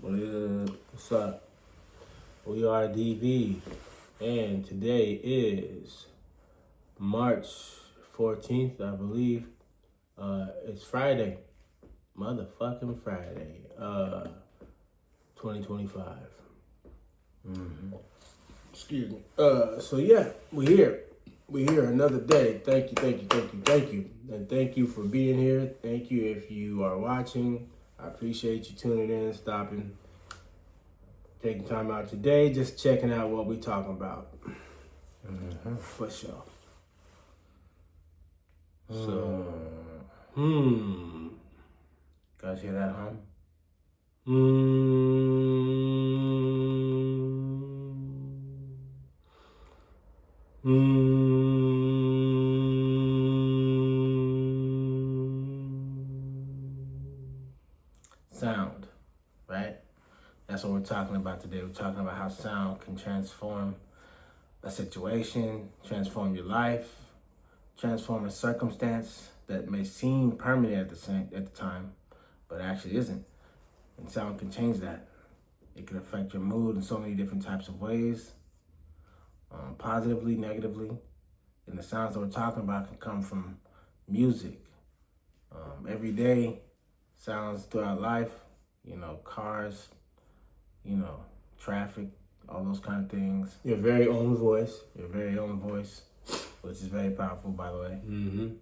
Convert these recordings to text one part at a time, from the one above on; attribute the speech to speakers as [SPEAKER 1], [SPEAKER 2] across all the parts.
[SPEAKER 1] What's up? We are DV, and today is March 14th, I believe. It's Friday, motherfucking Friday, 2025. Excuse me. So yeah, we're here. We're here another day. Thank you. And thank you for being here. Thank you if you are watching. I appreciate you tuning in, stopping, taking time out today, just checking out what we're talking about. For sure. So,
[SPEAKER 2] Guys hear that hum? Sound, right? That's what we're talking about today. We're talking about how sound can transform a situation, transform your life, transform a circumstance that may seem permanent at the time, but actually isn't. And sound can change that. It can affect your mood in so many different types of ways, positively, negatively. And the sounds that we're talking about can come from music, everyday sounds throughout life, cars, traffic, all those kind of things.
[SPEAKER 1] your very own voice.
[SPEAKER 2] Your very own voice, which is very powerful, by the way.
[SPEAKER 1] Mm-hmm.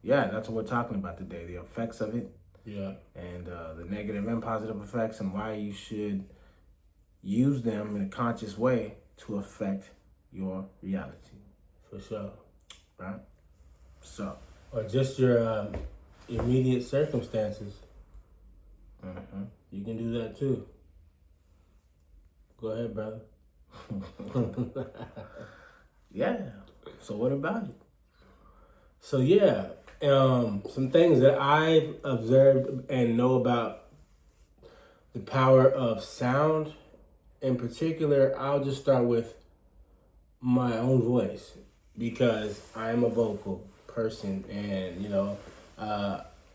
[SPEAKER 2] That's what we're talking about today, the effects of it.
[SPEAKER 1] Yeah.
[SPEAKER 2] And the negative and positive effects, and why you should use them in a conscious way to affect your reality.
[SPEAKER 1] For sure.
[SPEAKER 2] Right? So.
[SPEAKER 1] Or just your immediate circumstances. You can do that too. Go ahead, brother.
[SPEAKER 2] Yeah. So what about it?
[SPEAKER 1] So yeah, some things that I've observed and know about the power of sound. In particular, I'll just start with my own voice because I'm a vocal person, and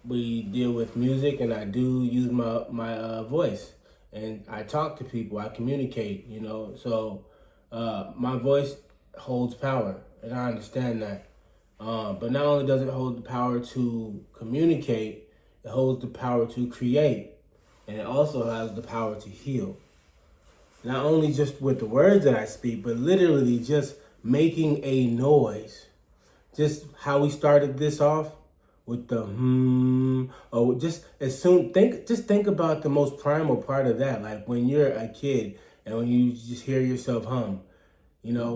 [SPEAKER 1] we deal with music, and I do use my voice, and I talk to people, I communicate, so my voice holds power, and I understand that. But not only does it hold the power to communicate, it holds the power to create, and it also has the power to heal. Not only just with the words that I speak, but literally just making a noise. Just how we started this off with the think about the most primal part of that. Like when you're a kid and when you just hear yourself hum.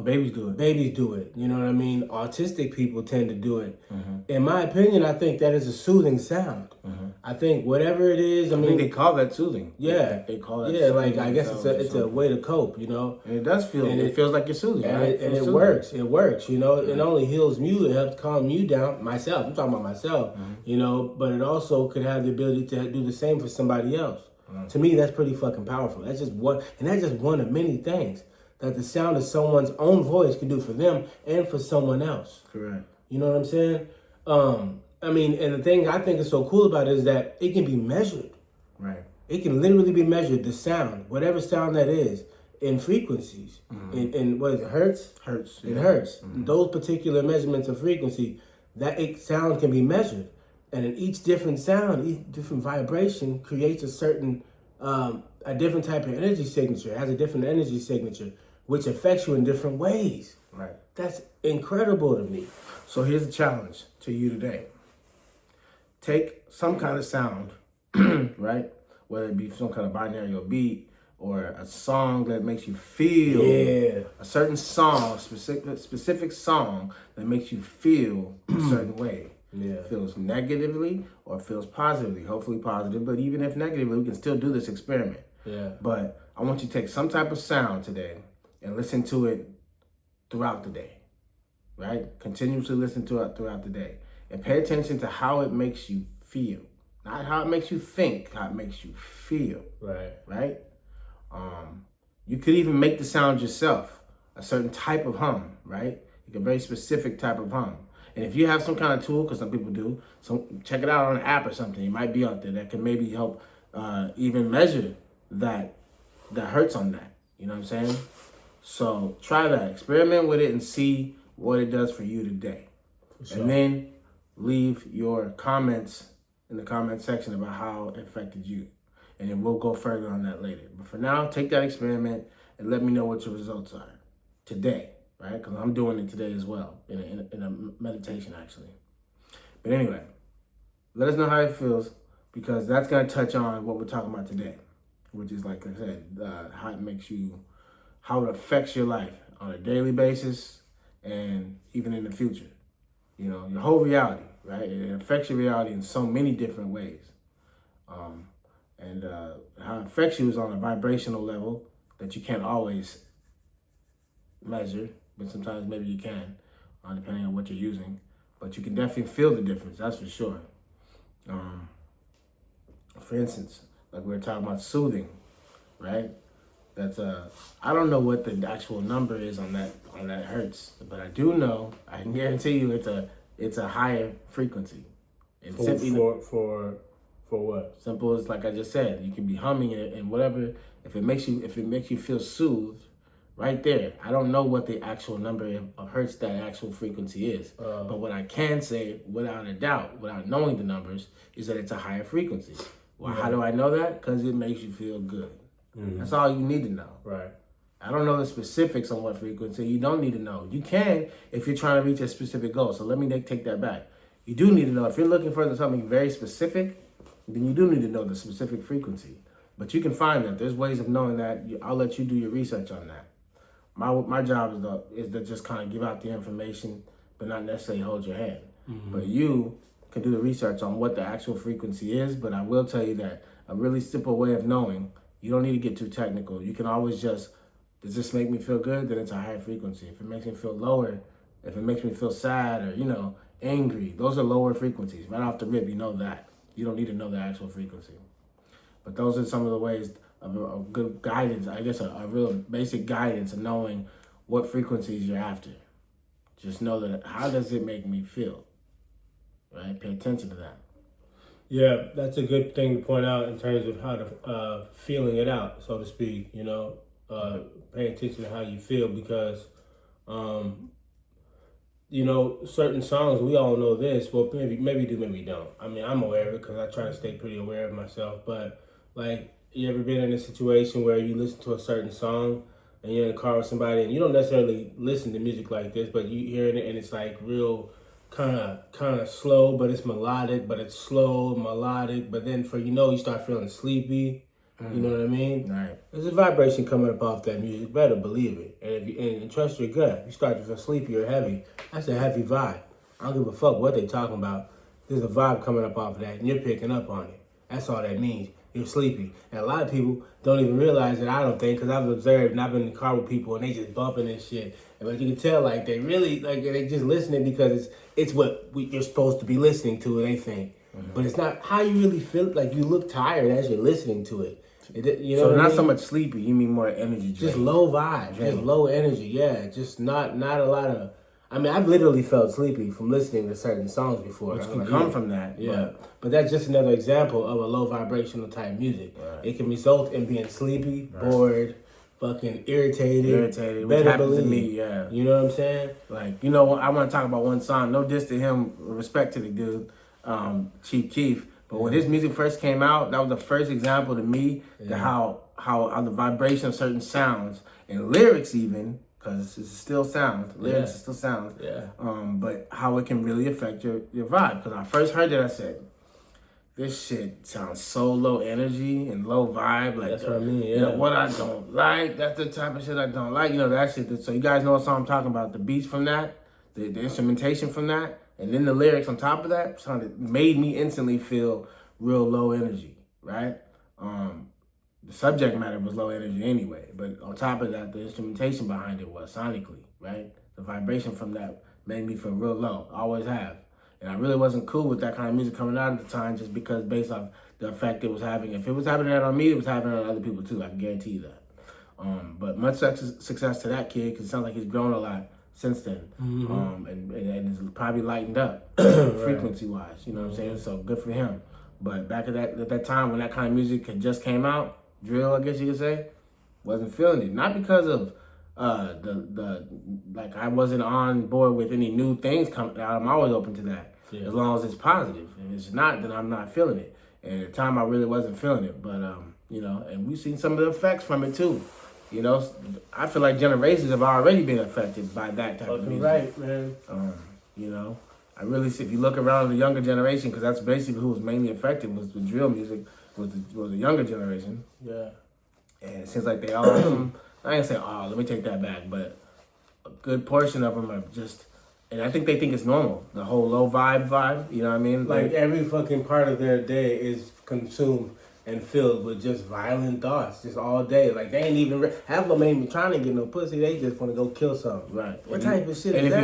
[SPEAKER 2] Babies do it.
[SPEAKER 1] Babies do it. You know what I mean? Autistic people tend to do it. In my opinion, I think that is a soothing sound. I think whatever it is, I mean,
[SPEAKER 2] they call that soothing.
[SPEAKER 1] Yeah,
[SPEAKER 2] they call that.
[SPEAKER 1] Yeah, like I guess it's a way to cope.
[SPEAKER 2] And it does feel. And it feels like you're soothing.
[SPEAKER 1] And
[SPEAKER 2] right?
[SPEAKER 1] it works. It works. It only heals you. It helps calm you down. Myself. I'm talking about myself. But it also could have the ability to do the same for somebody else. To me, that's pretty fucking powerful. That's just one of many things that the sound of someone's own voice can do for them and for someone else.
[SPEAKER 2] Correct.
[SPEAKER 1] You know what I'm saying? And the thing I think is so cool about it is that it can be measured.
[SPEAKER 2] Right.
[SPEAKER 1] It can literally be measured, the sound, whatever sound that is, in frequencies. In what is it, hertz?
[SPEAKER 2] Hertz.
[SPEAKER 1] In hertz. Those particular measurements of frequency, sound can be measured. And in each different sound, each different vibration creates a different type of energy signature, has a different energy signature, which affects you in different ways.
[SPEAKER 2] Right.
[SPEAKER 1] That's incredible to me.
[SPEAKER 2] So here's the challenge to you today. Take some kind of sound, right? Whether it be some kind of binary or beat, or a song that makes you feel a certain song, specific song that makes you feel a certain way.
[SPEAKER 1] Yeah.
[SPEAKER 2] Feels negatively or feels positively, hopefully positive, but even if negatively, we can still do this experiment.
[SPEAKER 1] Yeah.
[SPEAKER 2] But I want you to take some type of sound today and listen to it throughout the day, right? Continuously listen to it throughout the day. And pay attention to how it makes you feel. Not how it makes you think, how it makes you feel.
[SPEAKER 1] Right.
[SPEAKER 2] Right? You could even make the sound yourself, a certain type of hum, right? Like a very specific type of hum. And if you have some kind of tool, because some people do, so check it out on an app or something. It might be out there that can maybe help even measure that hurts on that. You know what I'm saying? So try that. Experiment with it and see what it does for you today. Sure. And then leave your comments in the comment section about how it affected you. And then we'll go further on that later. But for now, take that experiment and let me know what your results are today, right? Because I'm doing it today as well, in a meditation, actually. But anyway, let us know how it feels, because that's going to touch on what we're talking about today, which is, like I said, how it makes you, how it affects your life on a daily basis and even in the future. You know, your whole reality, right? It affects your reality in so many different ways. And how it affects you is on a vibrational level that you can't always measure, but sometimes maybe you can, depending on what you're using. But you can definitely feel the difference, that's for sure. For instance, like we were talking about soothing, right? That's I don't know what the actual number is on that hertz, but I do know, I can guarantee you it's a higher frequency. It's
[SPEAKER 1] for what?
[SPEAKER 2] Simple as, like I just said, you can be humming it and whatever. If it makes you feel soothed, right there. I don't know what the actual number of hertz that actual frequency is, but what I can say without a doubt, without knowing the numbers, is that it's a higher frequency. Well, how do I know that? Because it makes you feel good. Mm-hmm. That's all you need to know.
[SPEAKER 1] Right.
[SPEAKER 2] I don't know the specifics on what frequency. You don't need to know. You can if you're trying to reach a specific goal. So let me take that back. You do need to know. If you're looking for something very specific, then you do need to know the specific frequency. But you can find that. There's ways of knowing that. I'll let you do your research on that. My job is to just kind of give out the information, but not necessarily hold your hand. Mm-hmm. But you can do the research on what the actual frequency is. But I will tell you that a really simple way of knowing, you don't need to get too technical. You can always does this make me feel good? Then it's a higher frequency. If it makes me feel lower, if it makes me feel sad or, angry, those are lower frequencies. Right off the rip, you know that. You don't need to know the actual frequency. But those are some of the ways of a good guidance, I guess a real basic guidance of knowing what frequencies you're after. Just know that, how does it make me feel? Right? Pay attention to that.
[SPEAKER 1] Yeah, that's a good thing to point out in terms of how to feeling it out, so to speak, pay attention to how you feel, because certain songs, we all know this. Well, maybe do, maybe don't. I mean, I'm aware of it because I try to stay pretty aware of myself. But, like, you ever been in a situation where you listen to a certain song and you're in a car with somebody and you don't necessarily listen to music like this, but you hearing it and it's like real kind of slow, but it's melodic, but it's slow, melodic. But then you start feeling sleepy. You know what I mean?
[SPEAKER 2] Right.
[SPEAKER 1] There's a vibration coming up off that music. Better believe it. And trust your gut. You start to feel sleepy or heavy. That's a heavy vibe. I don't give a fuck what they talking about. There's a vibe coming up off of that, and you're picking up on it. That's all that means. You're sleepy. And a lot of people don't even realize it, I don't think, because I've observed and I've been in the car with people and they just bumping and shit. But you can tell, like, they really, like, they just listening because it's what you're supposed to be listening to, they think. Mm-hmm. But it's not how you really feel. Like, you look tired as you're listening to it.
[SPEAKER 2] So not so much sleepy, you mean more energy drain.
[SPEAKER 1] Just low vibe, just low energy, yeah. Just not a lot of, I've literally felt sleepy from listening to certain songs before.
[SPEAKER 2] Which can come from that.
[SPEAKER 1] Yeah. But that's just another example of a low vibrational type music. Right. It can result in being sleepy, bored, fucking irritated.
[SPEAKER 2] Which happens to me, yeah.
[SPEAKER 1] You know what I'm saying?
[SPEAKER 2] Like, I want to talk about one song. No diss to him, respect to the dude, Chief Keef. But when his music first came out, that was the first example to me to how the vibration of certain sounds and lyrics even, because it's still sound, lyrics is still sound.
[SPEAKER 1] Yeah.
[SPEAKER 2] But how it can really affect your vibe. Because I first heard it, I said, this shit sounds so low energy and low vibe. Like
[SPEAKER 1] that's what I mean. Yeah.
[SPEAKER 2] What I don't like, that's the type of shit I don't like. That shit. So you guys know what song I'm talking about? The beats from that, the instrumentation from that. And then the lyrics on top of that made me instantly feel real low energy, right? The subject matter was low energy anyway, but on top of that, the instrumentation behind it was sonically, right? The vibration from that made me feel real low, always have. And I really wasn't cool with that kind of music coming out at the time just because based off the effect it was having. If it was having that on me, it was having it on other people too, I can guarantee you that. But much success to that kid because it sounds like he's grown a lot since then, and it's probably lightened up frequency-wise. You know what I'm saying? So good for him. But back at that time when that kind of music had just came out, drill, I guess you could say. Wasn't feeling it. Not because of the like I wasn't on board with any new things coming out. I'm always open to that. Yeah. As long as it's positive. If it's not, then I'm not feeling it. And at the time I really wasn't feeling it. But you know, and we've seen some of the effects from it too. You know, I feel like generations have already been affected by that type of music.
[SPEAKER 1] Right, man.
[SPEAKER 2] You know, I really see, if you look around the younger generation, because that's basically who was mainly affected, was the drill music, was the younger generation.
[SPEAKER 1] Yeah.
[SPEAKER 2] And it seems like they all, I ain't say all, let me take that back, but a good portion of them are just, and I think they think it's normal, the whole low vibe, you know what I mean?
[SPEAKER 1] Like every fucking part of their day is consumed and filled with just violent thoughts, just all day. Like they ain't even half of them ain't even trying to get no pussy. They just want to go kill something.
[SPEAKER 2] Right.
[SPEAKER 1] What type of shit?
[SPEAKER 2] And
[SPEAKER 1] is
[SPEAKER 2] if
[SPEAKER 1] that?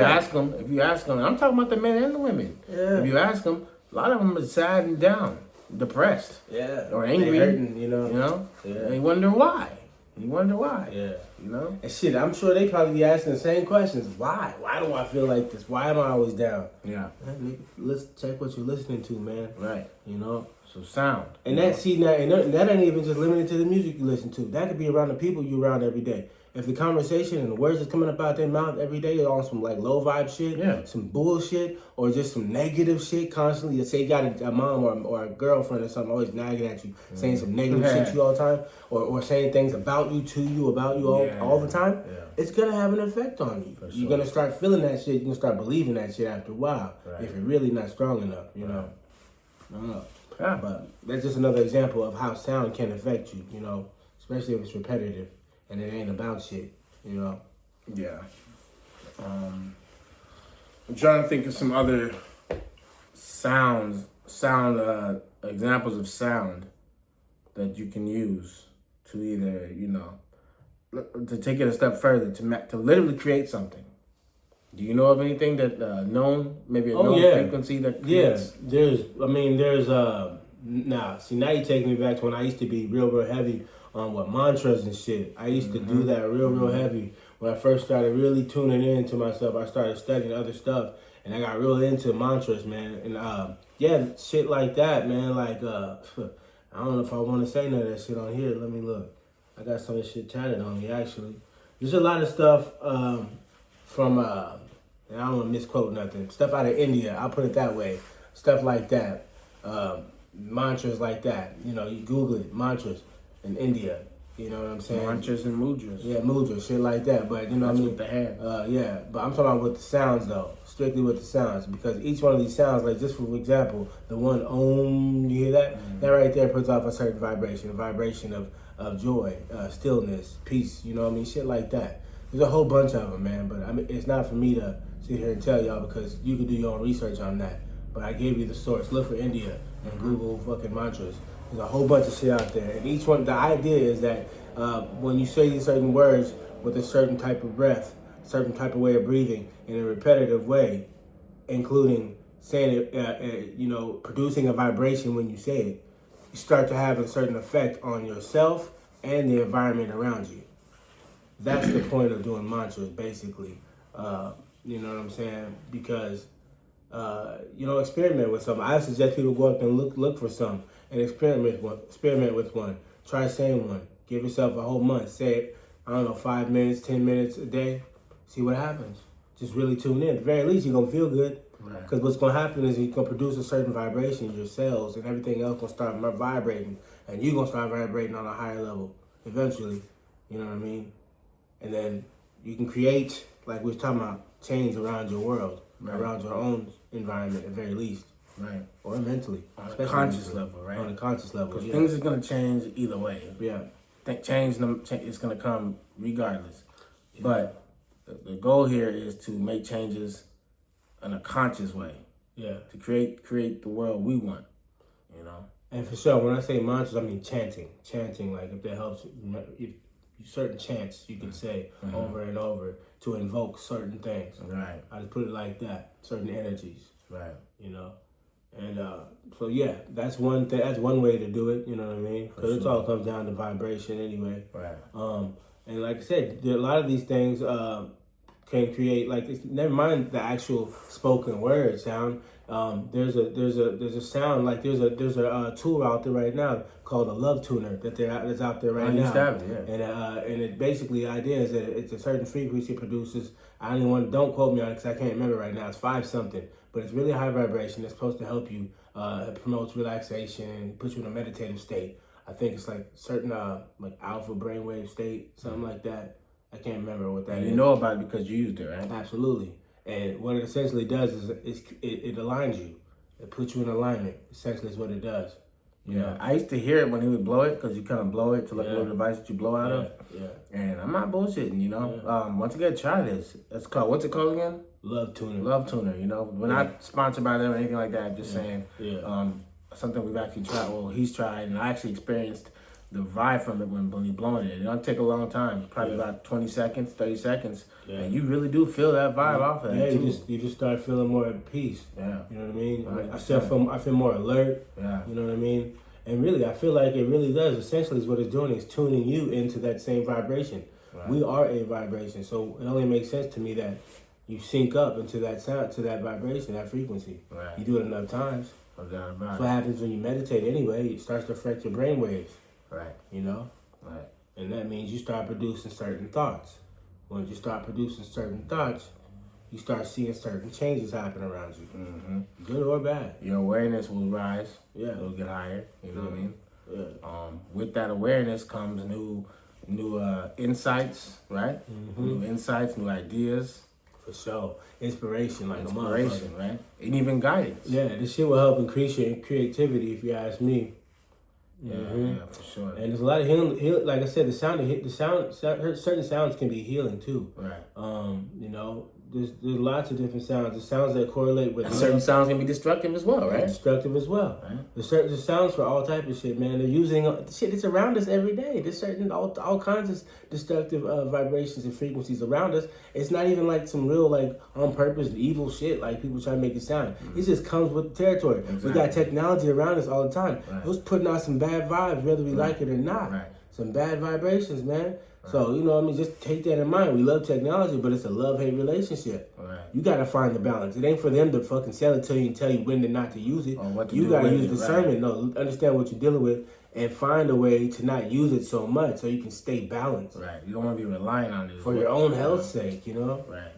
[SPEAKER 2] you ask them, I'm talking about the men and the women.
[SPEAKER 1] Yeah.
[SPEAKER 2] If you ask them, a lot of them are sad and down, depressed.
[SPEAKER 1] Yeah.
[SPEAKER 2] Or angry.
[SPEAKER 1] Hurting, you know.
[SPEAKER 2] You know.
[SPEAKER 1] Yeah.
[SPEAKER 2] And you wonder why.
[SPEAKER 1] Yeah.
[SPEAKER 2] You know.
[SPEAKER 1] And shit, I'm sure they probably be asking the same questions. Why? Why do I feel like this? Why am I always down?
[SPEAKER 2] Yeah.
[SPEAKER 1] Man, let's check what you're listening to, man.
[SPEAKER 2] Right.
[SPEAKER 1] You know.
[SPEAKER 2] So sound.
[SPEAKER 1] And that that ain't even just limited to the music you listen to. That could be around the people you around every day. If the conversation and the words that's coming up out their mouth every day are on some like low vibe shit, some bullshit, or just some negative shit constantly. Say you got a mom or a girlfriend or something always nagging at you, saying some negative shit to you all the time, or saying things about you, to you, about you all the time, it's gonna have an effect on you.
[SPEAKER 2] For
[SPEAKER 1] You're gonna start feeling that shit. You're gonna start believing that shit after a while.
[SPEAKER 2] Right.
[SPEAKER 1] If you're really not strong enough, you know. I don't know. Yeah. But that's just another example of how sound can affect you, you know, especially if it's repetitive and it ain't about shit, you know.
[SPEAKER 2] Yeah. I'm trying to think of some other sound examples of sound that you can use to either, you know, to take it a step further, to literally create something. Do you know of anything that maybe a known frequency that creates?
[SPEAKER 1] Yeah, there's now you're taking me back to when I used to be real heavy on mantras and shit. I used to do that real heavy when I first started really tuning into myself. I started studying other stuff and I got real into mantras, man. And shit like that, man. Like I don't know if I want to say none of that shit on here. Let me look. I got some of this shit tatted on me actually. There's a lot of stuff from and I don't want to misquote nothing. Stuff out of India, I'll put it that way. Stuff like that. Mantras like that. You know, you Google it, mantras in India. You know what I'm saying?
[SPEAKER 2] Mantras and mudras.
[SPEAKER 1] Yeah, mudras, shit like that. But you know what I mean?
[SPEAKER 2] With the hair.
[SPEAKER 1] Yeah, but I'm talking about with the sounds though. Strictly with the sounds. Because each one of these sounds, like just for example, the one om, you hear that? Mm-hmm. That right there puts off a certain vibration. A vibration of joy, stillness, peace, you know what I mean? Shit like that. There's a whole bunch of them, man. But I mean, it's not for me to sit here and tell y'all because you can do your own research on that. But I gave you the source. Look for India and Google fucking mantras. There's a whole bunch of shit out there. And each one, the idea is that when you say these certain words with a certain type of breath, certain type of way of breathing in a repetitive way, including saying it, producing a vibration when you say it, you start to have a certain effect on yourself and the environment around you. That's the point of doing mantras, basically. You know what I'm saying? Because, experiment with something. I suggest people go up and look for some and experiment with one. Try saying one. Give yourself a whole month. Say it, 5 minutes, 10 minutes a day. See what happens. Just really tune in. At the very least, you're going to feel good. Because what's going to happen is you're going to produce a certain vibration. Your cells and everything else going to start vibrating. And you're going to start vibrating on a higher level eventually. You know what I mean? And then you can create, like we were talking about, change around your world, around your own environment at the very least.
[SPEAKER 2] Right.
[SPEAKER 1] Or mentally.
[SPEAKER 2] On a conscious level, right?
[SPEAKER 1] On a conscious level,
[SPEAKER 2] because things are going to change either way.
[SPEAKER 1] Yeah.
[SPEAKER 2] Change is going to come regardless. Yeah. But the goal here is to make changes in a conscious way.
[SPEAKER 1] Yeah.
[SPEAKER 2] To create the world we want, you know?
[SPEAKER 1] And for sure, when I say mantras, I mean chanting. Chanting, like if that helps, certain chants you can say over and over to invoke certain things.
[SPEAKER 2] Right.
[SPEAKER 1] I just put it like that. Certain energies.
[SPEAKER 2] Right.
[SPEAKER 1] You know? And so yeah, that's one thing. That's one way to do it. You know what I mean? Because it all comes down to vibration anyway.
[SPEAKER 2] Right.
[SPEAKER 1] And like I said, a lot of these things can create like never mind the actual spoken word sound. There's a sound like there's a tool out there right now called a love tuner that's out there right now. And it basically the idea is that it's a certain frequency it produces. Don't quote me on it because I can't remember right now. It's 5 something, but it's really high vibration. It's supposed to help you. It promotes relaxation and puts you in a meditative state. I think it's like certain like alpha brainwave state, something like that. I can't remember what that is.
[SPEAKER 2] You know about it because you used it, right?
[SPEAKER 1] Absolutely. And what it essentially does is it aligns you. It puts you in alignment. Essentially, is what it does.
[SPEAKER 2] Yeah, I used to hear it when he would blow it because you kind of blow it to like a little device that you blow out of.
[SPEAKER 1] Yeah.
[SPEAKER 2] And I'm not bullshitting, you know. Once again, try this. It's called, what's it called again?
[SPEAKER 1] Love tuner.
[SPEAKER 2] Love tuner, you know. We're not sponsored by them or anything like that. I'm just saying something we've actually tried. Well, he's tried, and I actually experienced the vibe from it when he's blowing it. It don't take a long time, probably about 20 seconds, 30 seconds. And you really do feel that vibe off of it.
[SPEAKER 1] Yeah, you just start feeling more at peace.
[SPEAKER 2] Yeah.
[SPEAKER 1] You know what I mean?
[SPEAKER 2] 100%.
[SPEAKER 1] I feel more alert.
[SPEAKER 2] Yeah.
[SPEAKER 1] You know what I mean? And really, I feel like it really does. Essentially, is what it's doing is tuning you into that same vibration. Right. We are a vibration, so it only makes sense to me that you sync up into that sound, to that vibration, that frequency.
[SPEAKER 2] Right.
[SPEAKER 1] You do it enough times.
[SPEAKER 2] No doubt about it.
[SPEAKER 1] That's what happens when you meditate anyway. It starts to affect your brain waves.
[SPEAKER 2] Right.
[SPEAKER 1] You know?
[SPEAKER 2] Right.
[SPEAKER 1] And that means you start producing certain thoughts. When you start producing certain thoughts, you start seeing certain changes happen around you.
[SPEAKER 2] Mm-hmm.
[SPEAKER 1] Good or bad.
[SPEAKER 2] Your awareness will rise.
[SPEAKER 1] Yeah.
[SPEAKER 2] It'll get higher. You know what I mean?
[SPEAKER 1] Yeah.
[SPEAKER 2] With that awareness comes new insights, right? New insights, new ideas.
[SPEAKER 1] For sure. Inspiration, like
[SPEAKER 2] inspiration, right? And even guidance.
[SPEAKER 1] Yeah, this shit will help increase your creativity, if you ask me.
[SPEAKER 2] Yeah, for sure.
[SPEAKER 1] And there's a lot of healing. Like I said, certain sounds can be healing too.
[SPEAKER 2] Right.
[SPEAKER 1] You know, there's lots of different sounds. The sounds that correlate with
[SPEAKER 2] certain sounds can be destructive as well, right?
[SPEAKER 1] Destructive as well. Right. There's sounds for all type of shit, man. They're using shit that's around us every day. There's all kinds of destructive vibrations and frequencies around us. It's not even like some real like on purpose evil shit like people try to make it sound. It just comes with the territory. Exactly. We got technology around us all the time. Right. It was putting out some bad vibes, whether we like it or not.
[SPEAKER 2] Right.
[SPEAKER 1] Some bad vibrations, man. So, you know what I mean? Just take that in mind. We love technology, but it's a love-hate relationship. Right. You got to find the balance. It ain't for them to fucking sell it to you and tell you when to not to use it. You got to use discernment. Right. No, understand what you're dealing with and find a way to not use it so much so you can stay balanced.
[SPEAKER 2] Right. You don't want to be relying on it.
[SPEAKER 1] For your own health's sake, you know?
[SPEAKER 2] Right.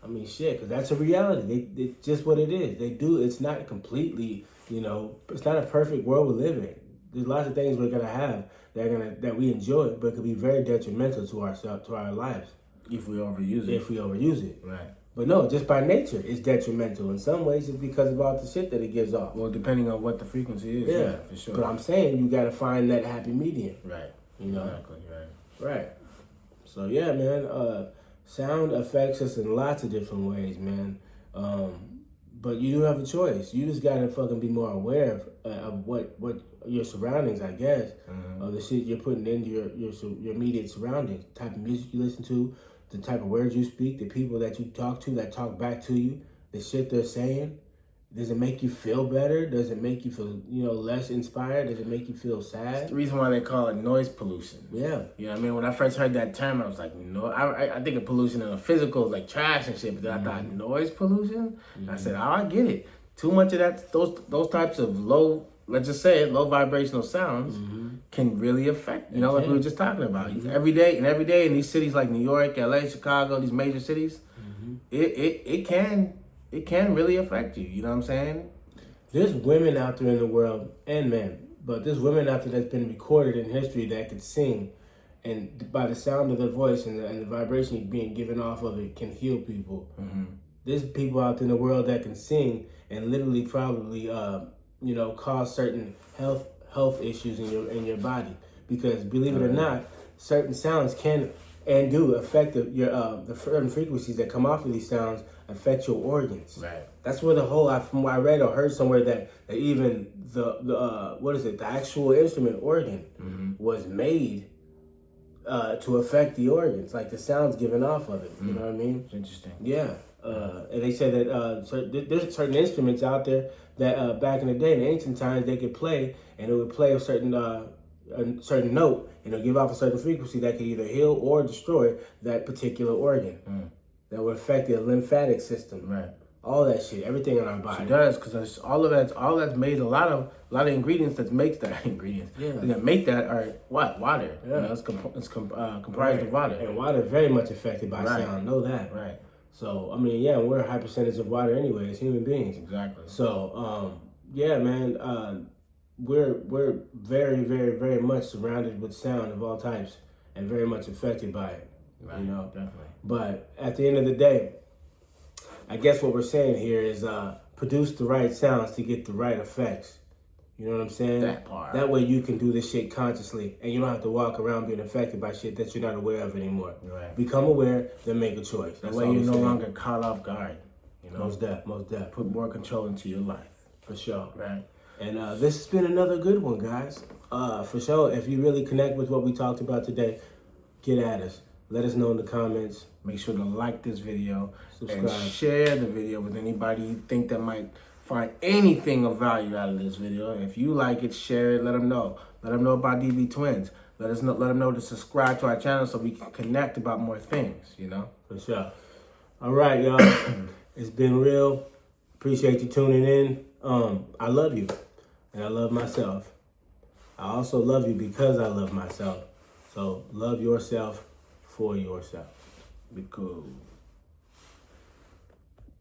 [SPEAKER 1] I mean, shit, because that's a reality. It's just what it is. It's not completely, you know, it's not a perfect world we live in. There's lots of things we're going to have that we enjoy, but it could be very detrimental to ourselves, to our lives.
[SPEAKER 2] If we overuse it. Right.
[SPEAKER 1] But no, just by nature, it's detrimental. In some ways, it's because of all the shit that it gives off.
[SPEAKER 2] Well, depending on what the frequency is. Yeah, for sure.
[SPEAKER 1] But I'm saying you got to find that happy medium.
[SPEAKER 2] Right.
[SPEAKER 1] You know?
[SPEAKER 2] Exactly,
[SPEAKER 1] right. So, yeah, man, sound affects us in lots of different ways, man. But you do have a choice. You just got to fucking be more aware of what your surroundings, I guess, of the shit you're putting into your immediate surroundings, the type of music you listen to, the type of words you speak, the people that you talk to that talk back to you, the shit they're saying. Does it make you feel better? Does it make you feel, you know, less inspired? Does it make you feel sad?
[SPEAKER 2] It's the reason why they call it noise pollution.
[SPEAKER 1] Yeah.
[SPEAKER 2] You know what I mean? When I first heard that term, I was like, no, I think of pollution in the physical, like trash and shit, but then I thought noise pollution? I said, oh, I get it. Too much of that, those types of low, let's just say it, low vibrational sounds can really affect, you know, like we were just talking about. Every day in these cities like New York, LA, Chicago, these major cities, it can really affect you. You know what I'm saying?
[SPEAKER 1] There's women out there in the world, and men, but there's women out there that's been recorded in history that could sing, and by the sound of their voice and the vibration being given off of it can heal people. There's people out there in the world that can sing and literally probably, you know, cause certain health issues in your body, because believe it or not, certain sounds can and do affect the certain frequencies that come off of these sounds affect your organs.
[SPEAKER 2] Right.
[SPEAKER 1] That's where from what I read or heard somewhere that even the actual instrument organ was made to affect the organs, like the sounds given off of it. You know what I mean?
[SPEAKER 2] It's interesting.
[SPEAKER 1] Yeah. And they said that there's certain instruments out there that back in the day, in the ancient times, they could play, and it would play a certain note, and it'll give off a certain frequency that could either heal or destroy that particular organ. that will affect the lymphatic system.
[SPEAKER 2] Right.
[SPEAKER 1] All that shit, everything in our body.
[SPEAKER 2] She does, because all that's made a lot of ingredients that makes that ingredients.
[SPEAKER 1] Yeah.
[SPEAKER 2] That make that are what? Water.
[SPEAKER 1] Yeah.
[SPEAKER 2] You know, it's comprised of water.
[SPEAKER 1] And water is very much affected by sound. Know that.
[SPEAKER 2] Right.
[SPEAKER 1] So I mean, yeah, we're a high percentage of water anyway as human beings.
[SPEAKER 2] Exactly.
[SPEAKER 1] So yeah, man, we're very, very, very much surrounded with sound of all types and very much affected by it.
[SPEAKER 2] Right.
[SPEAKER 1] You know,
[SPEAKER 2] Definitely.
[SPEAKER 1] But at the end of the day, I guess what we're saying here is produce the right sounds to get the right effects. You know what I'm saying?
[SPEAKER 2] That part.
[SPEAKER 1] That way you can do this shit consciously and you don't have to walk around being affected by shit that you're not aware of anymore.
[SPEAKER 2] Right.
[SPEAKER 1] Become aware, then make a choice.
[SPEAKER 2] That way you're no longer caught off guard. You know?
[SPEAKER 1] Most deaf.
[SPEAKER 2] Put more control into your life.
[SPEAKER 1] For sure.
[SPEAKER 2] Right.
[SPEAKER 1] And this has been another good one, guys. For sure, if you really connect with what we talked about today, get at us. Let us know in the comments.
[SPEAKER 2] Make sure to like this video.
[SPEAKER 1] Subscribe.
[SPEAKER 2] And share the video with anybody you think that might find anything of value out of this video. If you like it, share it. Let them know. Let them know about DB Twins. Let them know to subscribe to our channel so we can connect about more things, you know?
[SPEAKER 1] For sure. All right, y'all. It's been real. Appreciate you tuning in. I love you. And I love myself. I also love you because I love myself. So love yourself for yourself.
[SPEAKER 2] Be cool.